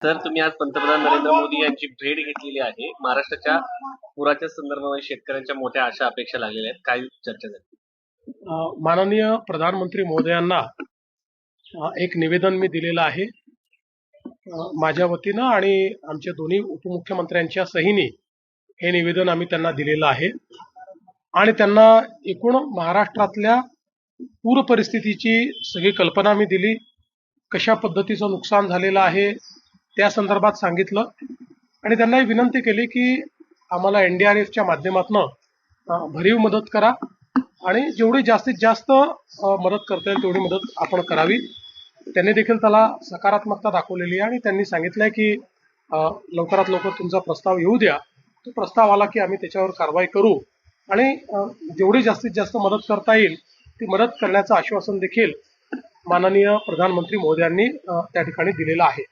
तर तुम्ही आज पंतप्रधान नरेंद्र मोदी यांची भेट घेतलेली आहे. महाराष्ट्राच्या पुराच्या संदर्भामध्ये शेतकऱ्यांच्या मोठ्या आशा अपेक्षा लागलेल्या आहेत. काय चर्चा झाली? माननीय प्रधानमंत्री महोदयांना एक निवेदन मी दिलेलं आहे. माझ्या वतीनं आणि आमच्या दोन्ही उपमुख्यमंत्र्यांच्या सहीने हे निवेदन आम्ही त्यांना दिलेलं आहे आणि त्यांना एकूण महाराष्ट्रातल्या पूर परिस्थितीची सगळी कल्पना मी दिली. कशा पद्धतीचं नुकसान झालेलं आहे त्या संदर्भात सांगितलं आणि त्यांना ही विनंती केली की आम्हाला NDRFच्या माध्यमातून भरीव मदत करा आणि जेवढी जास्तीत जास्त मदत करता येईल तेवढी मदत आपण करावी. त्यांनी देखील त्याला सकारात्मकता दाखवलेली आहे आणि त्यांनी सांगितलंय की लवकरात लवकर तुमचा प्रस्ताव येऊ द्या. तो प्रस्ताव आला की आम्ही त्याच्यावर कारवाई करू आणि जेवढी जास्तीत जास्त मदत करता येईल ती मदत करण्याचं आश्वासन देखील माननीय प्रधानमंत्री महोदयांनी त्या ठिकाणी दिलेलं आहे.